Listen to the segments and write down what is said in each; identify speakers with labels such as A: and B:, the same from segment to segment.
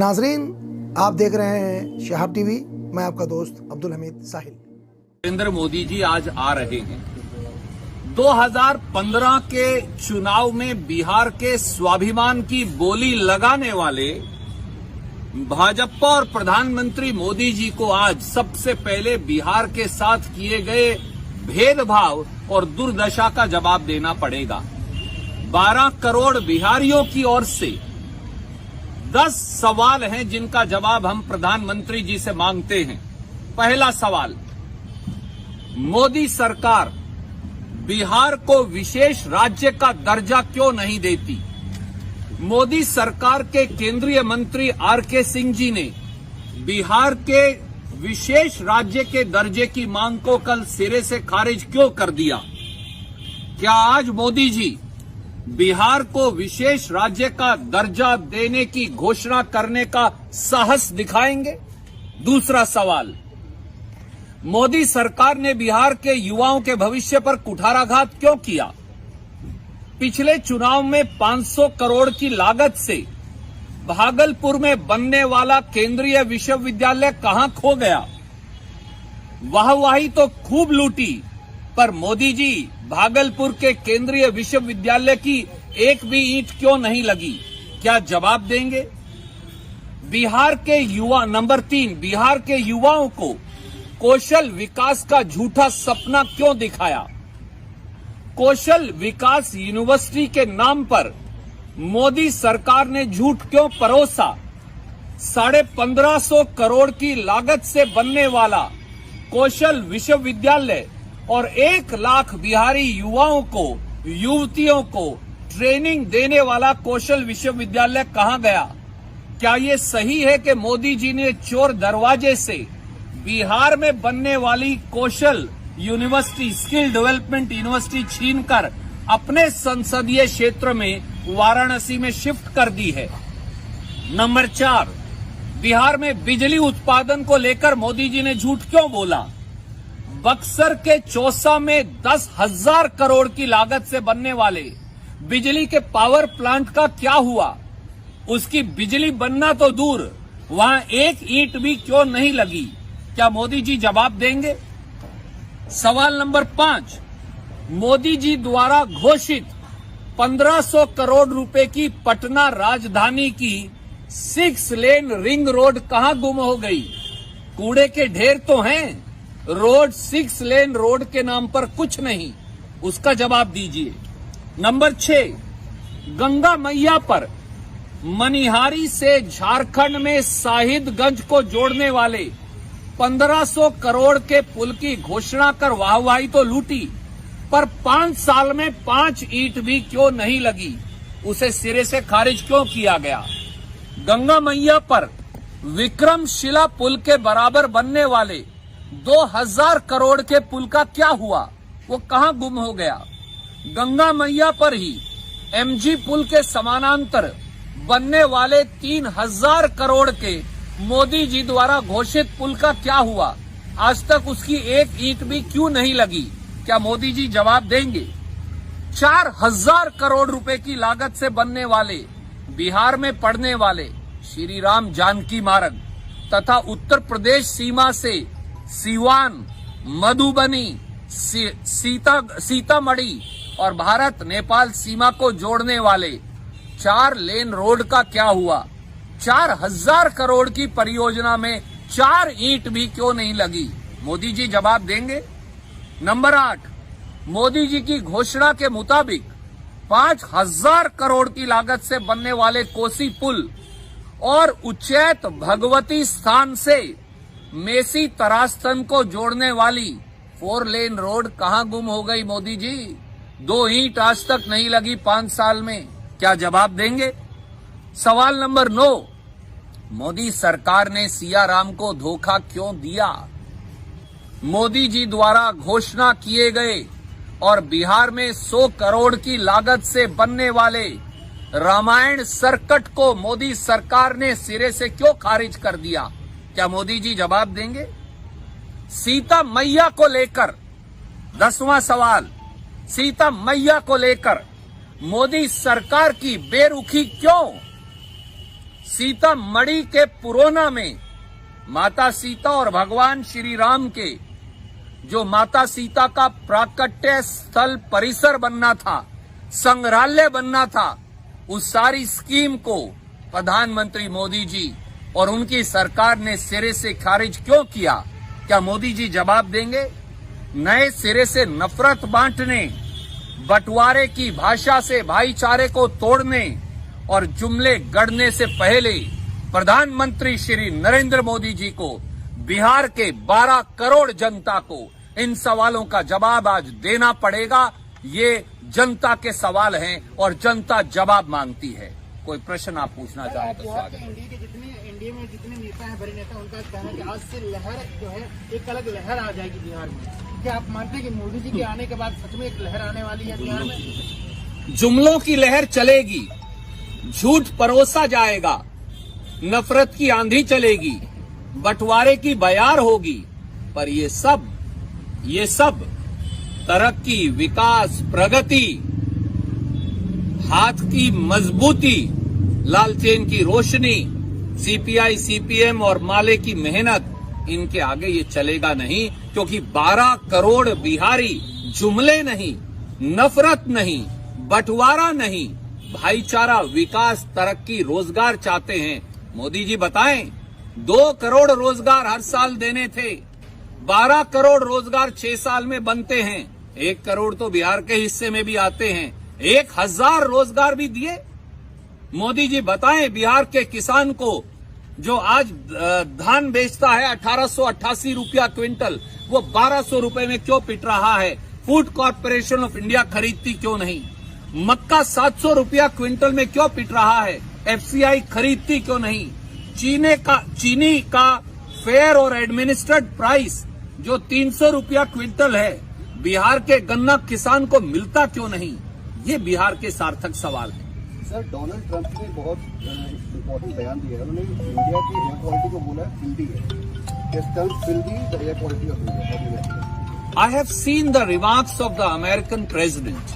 A: नाजरीन, आप देख रहे हैं शहाब टीवी। मैं आपका दोस्त अब्दुल हमीद साहिल।
B: नरेंद्र मोदी जी आज आ रहे हैं। 2015 के चुनाव में बिहार के स्वाभिमान की बोली लगाने वाले भाजपा और प्रधानमंत्री मोदी जी को आज सबसे पहले बिहार के साथ किए गए भेदभाव और दुर्दशा का जवाब देना पड़ेगा। 12 करोड़ बिहारियों की ओर से 10 सवाल हैं जिनका जवाब हम प्रधानमंत्री जी से मांगते हैं। पहला सवाल, मोदी सरकार बिहार को विशेष राज्य का दर्जा क्यों नहीं देती? मोदी सरकार के केंद्रीय मंत्री आर.के. सिंह जी ने बिहार के विशेष राज्य के दर्जे की मांग को कल सिरे से खारिज क्यों कर दिया? क्या आज मोदी जी बिहार को विशेष राज्य का दर्जा देने की घोषणा करने का साहस दिखाएंगे? दूसरा सवाल, मोदी सरकार ने बिहार के युवाओं के भविष्य पर कुठाराघात क्यों किया? पिछले चुनाव में 500 करोड़ की लागत से भागलपुर में बनने वाला केंद्रीय विश्वविद्यालय कहां खो गया? वाहवाही तो खूब लूटी, पर मोदी जी भागलपुर के केंद्रीय विश्वविद्यालय की एक भी ईंट क्यों नहीं लगी? क्या जवाब देंगे? बिहार के युवा नंबर 3, बिहार के युवाओं को कौशल विकास का झूठा सपना क्यों दिखाया? कौशल विकास यूनिवर्सिटी के नाम पर मोदी सरकार ने झूठ क्यों परोसा? 1550 करोड़ की लागत से बनने वाला कौशल विश्वविद्यालय और 1 लाख बिहारी युवाओं को, युवतियों को ट्रेनिंग देने वाला कौशल विश्वविद्यालय कहां गया? क्या ये सही है कि मोदी जी ने चोर दरवाजे से बिहार में बनने वाली कौशल यूनिवर्सिटी, स्किल डेवलपमेंट यूनिवर्सिटी छीनकर अपने संसदीय क्षेत्र में वाराणसी में शिफ्ट कर दी है? नंबर 4, बिहार में बिजली उत्पादन को लेकर मोदी जी ने झूठ क्यों बोला? बक्सर के चौसा में 10,000 करोड़ की लागत से बनने वाले बिजली के पावर प्लांट का क्या हुआ? उसकी बिजली बनना तो दूर, वहां एक ईंट भी क्यों नहीं लगी? क्या मोदी जी जवाब देंगे? सवाल नंबर 5, मोदी जी द्वारा घोषित 1500 करोड़ रुपए की पटना राजधानी की 6 लेन रिंग रोड कहां गुम हो गई? कूड़े के ढेर तो हैं, रोड 6 लेन रोड के नाम पर कुछ नहीं, उसका जवाब दीजिए। नंबर 6, गंगा मैया पर मनिहारी से झारखंड में साहिबगंज को जोड़ने वाले 1500 करोड़ के पुल की घोषणा कर वाहवाही तो लूटी, पर 5 साल में 5 ईंट भी क्यों नहीं लगी? उसे सिरे से खारिज क्यों किया गया? गंगा मैया पर विक्रमशिला पुल के बराबर बनने वाले 2000 करोड़ के पुल का क्या हुआ? वो कहां गुम हो गया? गंगा मैया पर ही एमजी पुल के समानांतर बनने वाले 3000 करोड़ के मोदी जी द्वारा घोषित पुल का क्या हुआ? आज तक उसकी एक ईंट भी क्यों नहीं लगी? क्या मोदी जी जवाब देंगे? 4000 करोड़ रुपए की लागत से बनने वाले बिहार में पड़ने वाले श्री राम जानकी मार्ग तथा उत्तर प्रदेश सीमा से सीवान, मधुबनी, सीतामढ़ी और भारत नेपाल सीमा को जोड़ने वाले 4 लेन रोड का क्या हुआ? 4000 करोड़ की परियोजना में 4 ईंट भी क्यों नहीं लगी? मोदी जी जवाब देंगे? नंबर 8, मोदी जी की घोषणा के मुताबिक 5000 करोड़ की लागत से बनने वाले कोसी पुल और उच्चैत भगवती स्थान से मेसी तरास्तन को जोड़ने वाली 4 लेन रोड कहां गुम हो गई? मोदी जी, 2 ईंट आज तक नहीं लगी 5 साल में, क्या जवाब देंगे? सवाल नंबर 9, मोदी सरकार ने सियाराम को धोखा क्यों दिया? मोदी जी द्वारा घोषणा किए गए और बिहार में 100 करोड़ की लागत से बनने वाले रामायण सर्किट को मोदी सरकार ने सिरे से क्यों खारिज कर दिया? क्या मोदी जी जवाब देंगे? सीता मैया को लेकर 10वां सवाल, सीता मैया को लेकर मोदी सरकार की बेरुखी क्यों? सीतामढ़ी के पुरोना में माता सीता और भगवान श्री राम के जो माता सीता का प्राकट्य स्थल परिसर बनना था, संग्रहालय बनना था, उस सारी स्कीम को प्रधानमंत्री मोदी जी और उनकी सरकार ने सिरे से खारिज क्यों किया? क्या मोदी जी जवाब देंगे? नए सिरे से नफरत बांटने, बंटवारे की भाषा से भाईचारे को तोड़ने और जुमले गढ़ने से पहले प्रधानमंत्री श्री नरेंद्र मोदी जी को बिहार के 12 करोड़ जनता को इन सवालों का जवाब आज देना पड़ेगा। ये जनता के सवाल हैं और जनता जवाब मांगती है। कोई प्रश्न आप पूछना चाहें तो स्वागत है।
C: एनडीए में जितने नेता हैं, बड़े नेता, उनका कहना है कि आज से लहर जो है एक अलग लहर आ जाएगी बिहार में। क्या आप मानते हैं कि मोदी जी के आने के बाद सच में एक लहर आने वाली है बिहार में?
B: जुमलों की लहर चलेगी, झूठ परोसा जाएगा, नफरत की आंधी चलेगी, बंटवारे की बयार होगी, पर ये सब तरक्की, विकास, प्रगति, हाथ की मजबूती, लालटेन की रोशनी, सीपीआई, सीपीएम और माले की मेहनत, इनके आगे ये चलेगा नहीं। क्योंकि 12 करोड़ बिहारी जुमले नहीं, नफरत नहीं, बंटवारा नहीं, भाईचारा, विकास, तरक्की, रोजगार चाहते हैं। मोदी जी बताएं, 2 करोड़ रोजगार हर साल देने थे, 12 करोड़ रोजगार 6 साल में बनते हैं, 1 करोड़ तो बिहार के हिस्से में भी आते हैं, 1000 रोजगार भी दिए। मोदी जी बताएं, बिहार के किसान को जो आज धान बेचता है 1888 रुपया क्विंटल, वो 1200 रुपए में क्यों पिट रहा है? फूड कॉर्पोरेशन ऑफ इंडिया खरीदती क्यों नहीं? मक्का 700 रुपया क्विंटल में क्यों पिट रहा है? एफसीआई खरीदती क्यों नहीं? चीनी का फेयर और एडमिनिस्ट्रेड प्राइस जो 300 रुपया क्विंटल है, बिहार के गन्ना किसान को मिलता क्यों नहीं? ये बिहार के सार्थक सवाल है।
D: सर, डोनाल्ड ट्रंप ने बहुत इम्पोर्टेंट बयान दिया है। उन्होंने इंडिया की एयर क्वालिटी को बोला हिंदी है। Will be the air quality of India?
B: I have seen the remarks of the American president.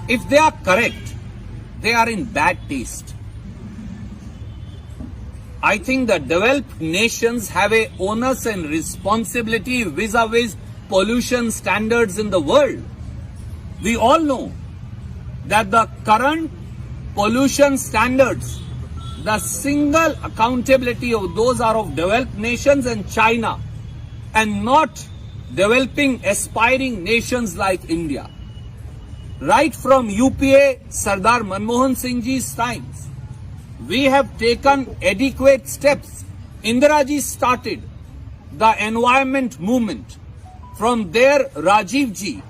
B: If they are correct, they are in bad taste. I think the developed nations have a onus and responsibility vis-a-vis pollution standards in the world. We all know that the current pollution standards, the single accountability of those are of developed nations and China, and not developing aspiring nations like India. Right from UPA Sardar Manmohan Singh ji's times, we have taken adequate steps. Indira ji started the environment movement. From there, Rajiv ji,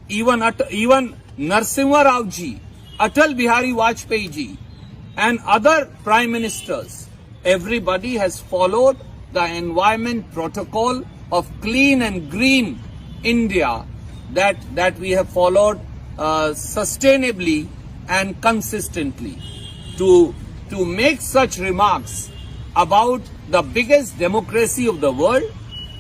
B: even Narasimha Rao ji, Atal Bihari Vajpayee ji, and other prime ministers, everybody has followed the environment protocol of clean and green India that we have followed sustainably and consistently. To make such remarks about the biggest democracy of the world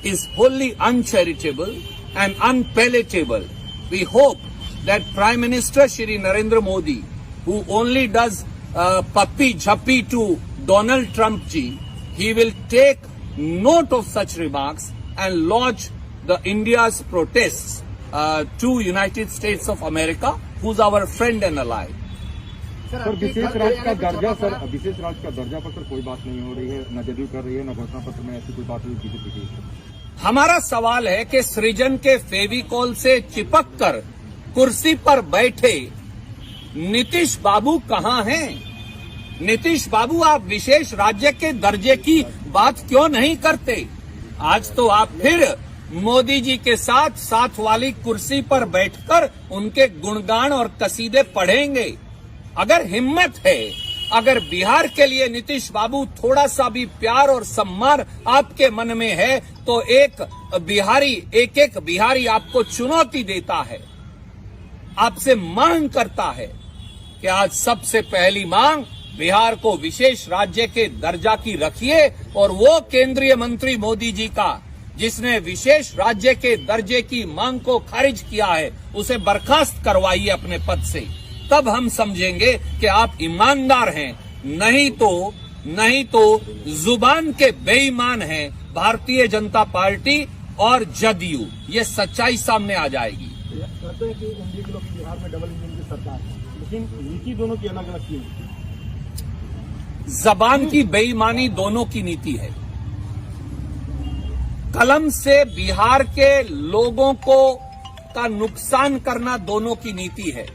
B: is wholly uncharitable and unpalatable. We hope that Prime Minister Shri Narendra Modi, who only does puppy jhappi to Donald Trump ji, he will take note of such remarks and lodge the India's protests to United States of America, who's our friend and ally.
E: Sir, विशेष राज्य का दर्जा, sir विशेष राज्य का दर्जा पर sir कोई बात नहीं हो रही है, न जदयू कर रही है, न घोषणा पत्र में ऐसी कोई बात हुई बीजेपी की।
B: हमारा सवाल है कि सृजन के फेविकॉल से चिपक कर कुर्सी पर बैठे नीतीश बाबू कहाँ हैं? नीतीश बाबू, आप विशेष राज्य के दर्जे की बात क्यों नहीं करते? आज तो आप फिर मोदी जी के साथ वाली कुर्सी पर बैठकर उनके गुणगान और कसीदे पढ़ेंगे। अगर हिम्मत है, अगर बिहार के लिए नीतीश बाबू थोड़ा सा भी प्यार और सम्मान आपके मन में है, तो एक बिहारी आपको चुनौती देता है, आपसे मांग करता है कि आज सबसे पहली मांग बिहार को विशेष राज्य के दर्जा की रखिए, और वो केंद्रीय मंत्री मोदी जी का जिसने विशेष राज्य के दर्जे की मांग को खारिज किया है, उसे बर्खास्त करवाइए अपने पद से। तब हम समझेंगे कि आप ईमानदार हैं। नहीं तो नहीं तो जुबान के बेईमान हैं भारतीय जनता पार्टी और जदयू। ये सच्चाई सामने आ जाएगी।
E: कहते हैं कि एनडीए के लोग बिहार में डबल इंजन की सरकार है, लेकिन नीति दोनों की अलग अलग क्यों?
B: जबान की बेईमानी दोनों की नीति है। कलम से बिहार के लोगों को का नुकसान करना दोनों की नीति है।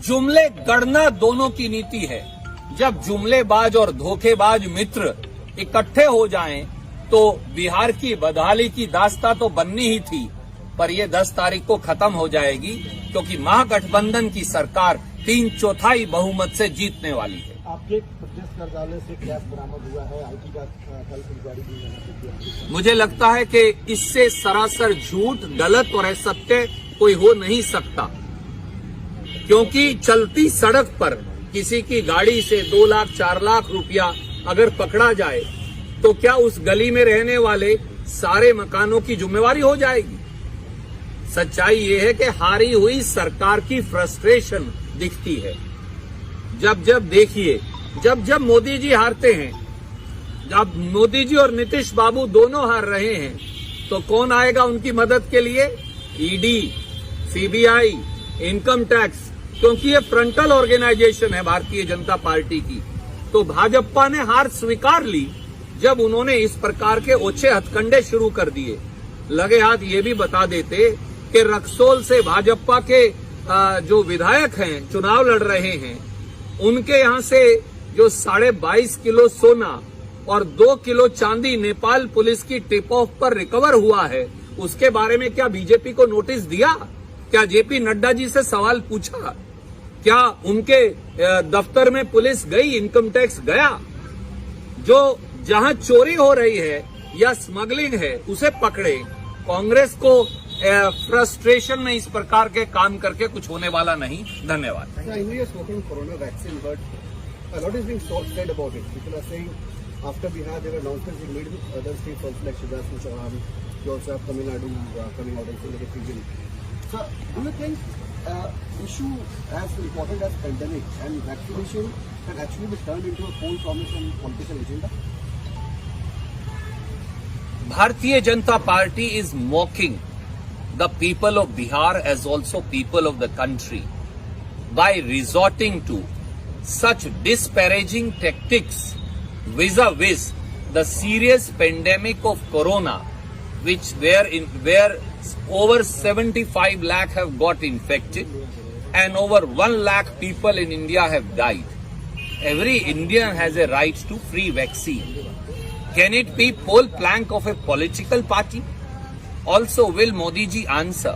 B: जुमले गढ़ना दोनों की नीति है। जब जुमलेबाज और धोखेबाज मित्र इकट्ठे हो जाएं तो बिहार की बदहाली की दास्तां तो बननी ही थी, पर यह 10 तारीख को खत्म हो जाएगी, क्योंकि महागठबंधन की सरकार 3/4 बहुमत से जीतने वाली है।
E: आपके प्रदेश कार्यालय से कैश बरामद हुआ है, आईटी का कल इंक्वायरी की जाना है।
B: मुझे लगता है कि इससे सरासर झूठ, गलत और असत्य कोई हो नहीं सकता, क्योंकि चलती सड़क पर किसी की गाड़ी से 2 लाख 4 लाख रुपया अगर पकड़ा जाए तो क्या उस गली में रहने वाले सारे मकानों की जिम्मेवारी हो जाएगी? सच्चाई ये है कि हारी हुई सरकार की फ्रस्ट्रेशन दिखती है। जब देखिए, जब मोदी जी हारते हैं, जब मोदी जी और नीतीश बाबू दोनों हार रहे हैं, तो कौन आएगा उनकी मदद के लिए? ईडी, सीबीआई, इनकम टैक्स, क्योंकि ये फ्रंटल ऑर्गेनाइजेशन है भारतीय जनता पार्टी की। तो भाजपा ने हार स्वीकार ली जब उन्होंने इस प्रकार के ओछे हथकंडे शुरू कर दिए। लगे हाथ ये भी बता देते कि रक्सौल से भाजपा के जो विधायक हैं, चुनाव लड़ रहे हैं, उनके यहां से जो 22.5 किलो सोना और 2 किलो चांदी नेपाल पुलिस की टिप ऑफ पर रिकवर हुआ है, उसके बारे में क्या बीजेपी को नोटिस दिया? क्या जेपी नड्डा जी से सवाल पूछा? क्या उनके दफ्तर में पुलिस गई, इनकम टैक्स गया? जो जहां चोरी हो रही है या स्मगलिंग है उसे पकड़े। कांग्रेस को फ्रस्ट्रेशन में इस प्रकार के काम करके कुछ होने वाला नहीं। धन्यवाद।
D: I know you're smoking corona vaccine, but a lot is being said about it. People are saying after Bihar there were announcements being made with other states also, like Shiraz and Chauhan. You also have Tamil Nadu coming out and saying like a fusion. So, do you think issue as important as pandemic and vaccination can actually be turned into a poll promise and political agenda?
B: Bharatiya Janata Party is mocking the people of Bihar as also people of the country by resorting to such disparaging tactics vis-a-vis the serious pandemic of corona, where over 75 lakh have got infected and over 1 lakh people in India have died. Every Indian has a right to free vaccine. Can it be poll plank of a political party? Also, will Modi ji answer?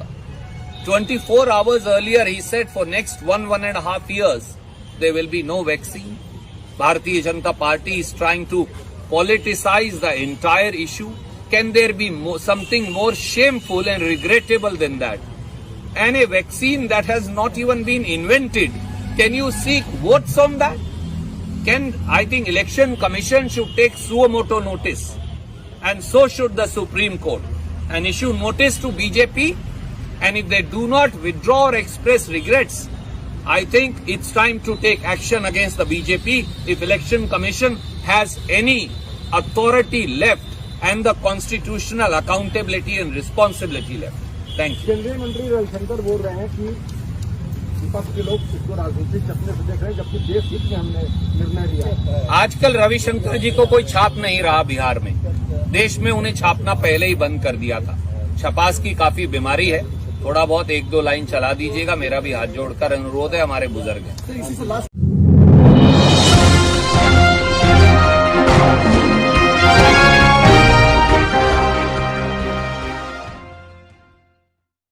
B: 24 hours earlier, he said for next 1.5 years, there will be no vaccine. Bharatiya Janata Party is trying to politicize the entire issue. Can there be something more shameful and regrettable than that? And a vaccine that has not even been invented, can you seek votes on that? I think Election Commission should take suo motu notice, and so should the Supreme Court, and issue notice to BJP, and if they do not withdraw or express regrets, I think it's time to take action against the BJP if Election Commission has any authority left and the constitutional accountability and responsibility left. Thank you.
E: केंद्रीय मंत्री रविशंकर बोल रहे हैं कि विपक्ष के लोग इसको राजनीतिक चपने से देख रहे हैं, जबकि देश हित में हमने निर्णय लिया।
B: आजकल रविशंकर जी को कोई छाप नहीं रहा बिहार में। देश में उन्हें छापना पहले ही बंद कर दिया था। छपास की काफी बीमारी है, थोड़ा बहुत 1-2 लाइन चला दीजिएगा, मेरा भी हाथ जोड़कर अनुरोध है, हमारे बुजुर्ग हैं।